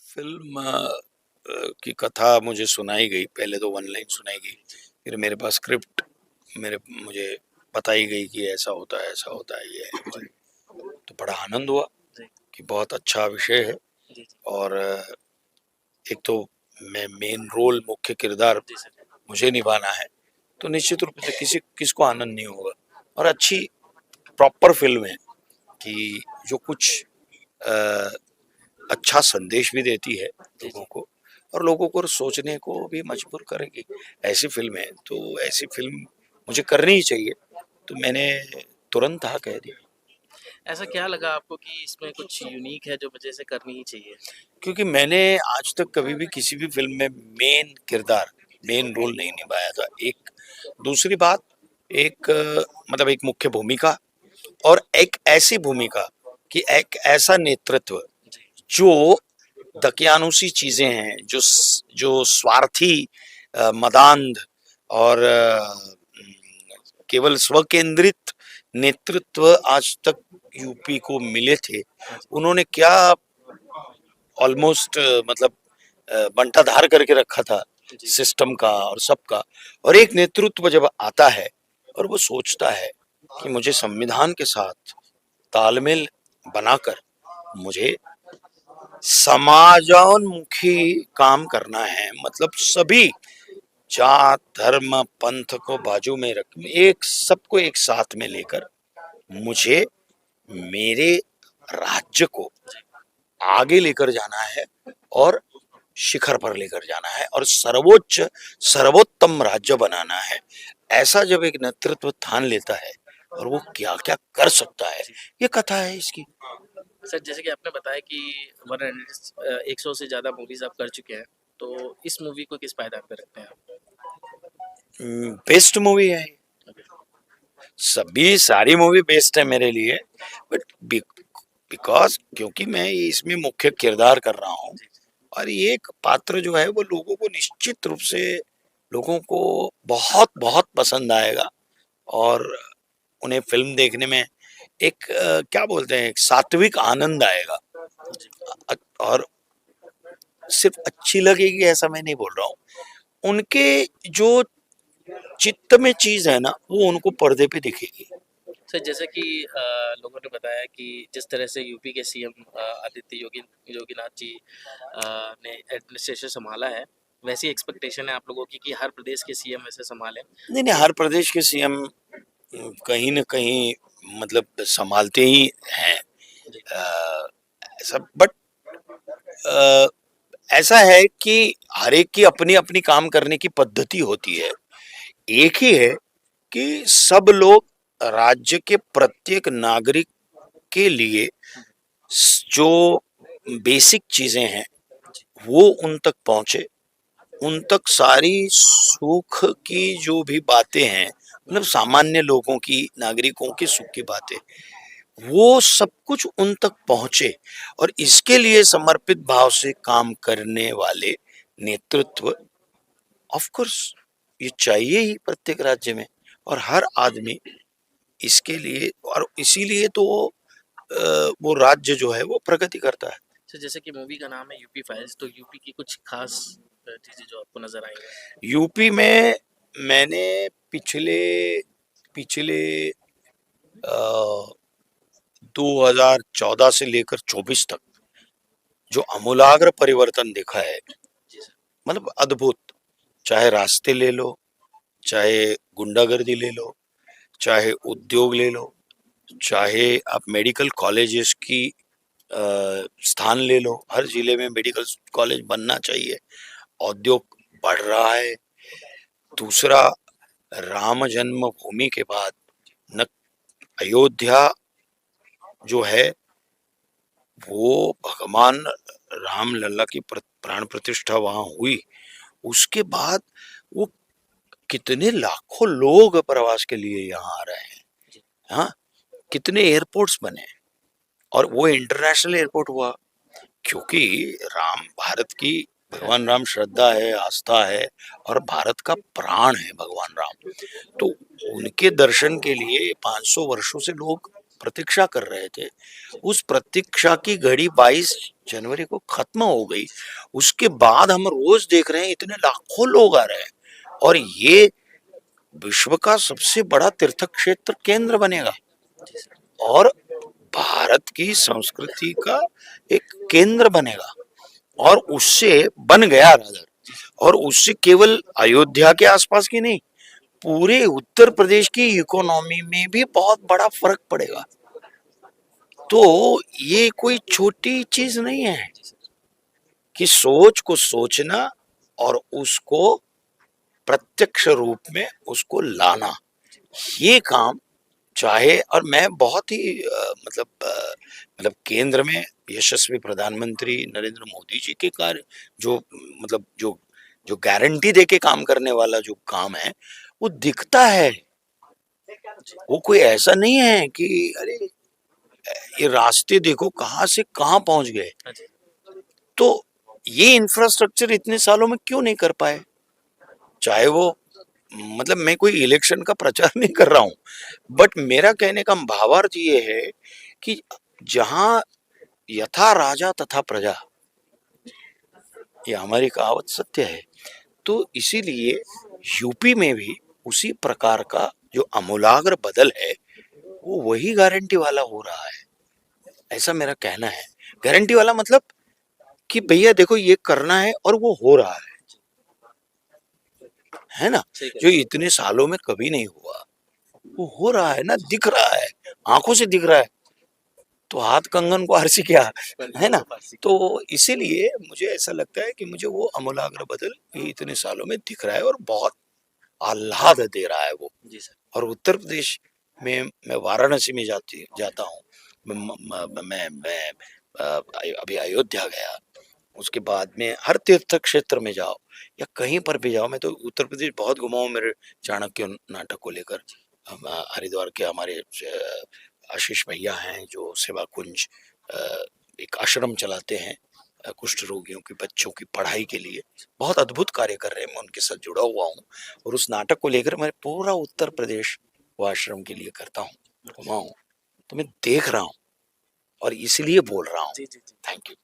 Film की कथा मुझे सुनाई गई, पहले तो वन लाइन सुनाई गई, फिर मेरे पास स्क्रिप्ट मुझे बताई गई कि ऐसा होता है, ये है, वो है। तो बड़ा आनंद हुआ कि बहुत अच्छा विषय है और एक तो मैं मेन रोल मुख्य किरदार मुझे निभाना है, तो निश्चित रूप से किसको आनंद नहीं होगा। और अच्छी प्रॉपर फ़िल्म है कि जो कुछ अ, अच्छा संदेश भी देती है लोगों को और लोगों को सोचने को भी मजबूर करेगी। ऐसी फिल्म है तो ऐसी फिल्म मुझे करनी ही चाहिए, तो मैंने तुरंत हाँ कह दिया। ऐसा क्या लगा आपको कि इसमें कुछ यूनिक है जो वजह से करनी ही चाहिए? क्योंकि मैंने आज तक कभी भी किसी भी फिल्म में मेन रोल नहीं निभाया था। एक दूसरी बात, एक मतलब एक मुख्य भूमिका और एक ऐसी भूमिका कि एक ऐसा नेतृत्व जो दकियानुसी चीजें हैं, जो स्वार्थी मदांध और केवल स्वकेंद्रित नेतृत्व आज तक यूपी को मिले थे, उन्होंने क्या ऑलमोस्ट मतलब बंटाधार करके रखा था सिस्टम का और सबका। और एक नेतृत्व जब आता है और वो सोचता है कि मुझे संविधान के साथ तालमेल बनाकर मुझे समाजोन्मुखी काम करना है, मतलब सभी जात धर्म पंथ को बाजू में रख एक सबको एक साथ में लेकर मुझे मेरे राज्य को आगे लेकर जाना है और शिखर पर लेकर जाना है और सर्वोत्तम राज्य बनाना है। ऐसा जब एक नेतृत्व ठान लेता है और वो क्या क्या कर सकता है, ये कथा है इसकी। सर, जैसे कि आपने बताया कि 100 से ज़्यादा मूवीज़ आप कर चुके हैं, तो इस मूवी को किस पायदान पे रखते हैं आप? बेस्ट मूवी है, सभी सारी मूवी बेस्ट है मेरे लिए, बट बिकॉज क्योंकि मैं इसमें मुख्य किरदार कर रहा हूँ और ये एक पात्र जो है वो लोगों को निश्चित रूप से लोगों को बहुत बहुत पसंद आएगा और उन्हें फिल्म देखने में एक क्या बोलते हैं, एक सात्विक आनंद आएगा। और सिर्फ अच्छी लगेगी ऐसा मैं नहीं बोल रहा हूँ, उनके जो चित्त में चीज है ना वो उनको पर्दे पे दिखेगी। सर, जैसे कि लोगों ने बताया कि जिस तरह से यूपी के सीएम आदित्य योगीनाथ जी ने एडमिनिस्ट्रेशन संभाला है, वैसी एक्सपेक्टेशन है आप लोगों की कि हर प्रदेश के सीएम ऐसे संभालें? नहीं नहीं, हर प्रदेश के सीएम कहीं न कहीं मतलब संभालते ही हैं सब, बट ऐसा है कि हर एक की अपनी अपनी काम करने की पद्धति होती है। एक ही है कि सब लोग राज्य के प्रत्येक नागरिक के लिए जो बेसिक चीजें हैं वो उन तक पहुंचे, उन तक सारी सुख की जो भी बातें हैं, मतलब सामान्य लोगों की नागरिकों की सुख की बातें, वो सब कुछ उन तक पहुंचे और इसके लिए समर्पित भाव से काम करने वाले नेतृत्व ऑफ कोर्स ये चाहिए ही प्रत्येक राज्य में। और हर आदमी इसके लिए और इसीलिए तो वो राज्य जो है वो प्रगति करता है। सर, जैसे कि मूवी का नाम है यूपी फाइल्स, तो यूपी की कुछ खास चीज़ें जो आपको नज़र आई यूपी में मैंने पिछले पिछले 2014 से लेकर 24 तक जो आमूलाग्र परिवर्तन देखा है, जी सर। मतलब अद्भुत। चाहे रास्ते ले लो, चाहे गुंडागर्दी ले लो, चाहे उद्योग ले लो, चाहे आप मेडिकल कॉलेजेस की स्थान ले लो, हर जिले में मेडिकल कॉलेज बनना चाहिए। औद्योग बढ़ रहा है। दूसरा, राम जन्मभूमि के बाद न अयोध्या जो है वो भगवान राम लल्ला की प्राण प्रतिष्ठा वहां हुई, उसके बाद वो कितने लाखों लोग प्रवास के लिए यहाँ आ रहे हैं। हाँ, कितने एयरपोर्ट्स बने और वो इंटरनेशनल एयरपोर्ट हुआ क्योंकि राम भारत की भगवान राम श्रद्धा है, आस्था है और भारत का प्राण है भगवान राम। तो उनके दर्शन के लिए 500 वर्षों से लोग प्रतीक्षा कर रहे थे, उस प्रतीक्षा की घड़ी 22 जनवरी को खत्म हो गई। उसके बाद हम रोज देख रहे हैं इतने लाखों लोग आ रहे हैं और ये विश्व का सबसे बड़ा तीर्थ क्षेत्र केंद्र बनेगा और भारत की संस्कृति का एक केंद्र बनेगा और उससे बन गया रादर, और उससे केवल अयोध्या के आसपास की नहीं, पूरे उत्तर प्रदेश की इकोनॉमी में भी बहुत बड़ा फर्क पड़ेगा। तो ये कोई छोटी चीज नहीं है कि सोच को सोचना और उसको प्रत्यक्ष रूप में उसको लाना, ये काम चाहे, और मैं बहुत ही मतलब केंद्र में यशस्वी प्रधानमंत्री नरेंद्र मोदी जी के कार्य, जो मतलब जो गारंटी दे के काम करने वाला जो काम है वो दिखता है। वो कोई ऐसा नहीं है कि अरे ये रास्ते देखो कहाँ से कहाँ पहुंच गए। हाँ जी, तो ये इंफ्रास्ट्रक्चर इतने सालों में क्यों नहीं कर पाए? चाहे वो, मतलब मैं कोई इलेक्शन का प्रचार नहीं कर रहा हूँ, बट मेरा कहने का भावार्थ ये है कि जहां यथा राजा तथा प्रजा, ये हमारी कहावत सत्य है। तो इसीलिए यूपी में भी उसी प्रकार का जो आमूलाग्र बदल है वो वही गारंटी वाला हो रहा है, ऐसा मेरा कहना है। गारंटी वाला मतलब कि भैया देखो ये करना है और वो हो रहा है ना, सही कह जो रहे हैं। इतने सालों में कभी नहीं हुआ, वो हो रहा है ना, दिख रहा है, आंखों से दिख रहा है। तो हाथ कंगन को आरसी क्या, पंडित है ना। को फारसी तो इसीलिए मुझे ऐसा लगता है कि मुझे वो अमूलाग्र बदल ये इतने सालों में दिख रहा है और बहुत आह्लाद दे रहा है वो। जी सर। और उत्तर प्रदेश में मैं वाराणसी में जाता हूँ, मैं अभी अयोध्या गया, उसके बाद में हर तीर्थ क्षेत्र में जाओ या कहीं पर भी जाओ, मैं तो उत्तर प्रदेश बहुत घुमा हूँ मेरे चाणक्य नाटक को लेकर। हरिद्वार के हमारे आशीष भैया हैं जो सेवा कुंज एक आश्रम चलाते हैं कुष्ठ रोगियों के बच्चों की पढ़ाई के लिए, बहुत अद्भुत कार्य कर रहे हैं, मैं उनके साथ जुड़ा हुआ हूँ और उस नाटक को लेकर मैं पूरा उत्तर प्रदेश वो आश्रम के लिए करता हूँ, घुमा हूँ। तो मैं देख रहा हूँ और इसलिए बोल रहा हूँ। जी, जी, जी। Thank you.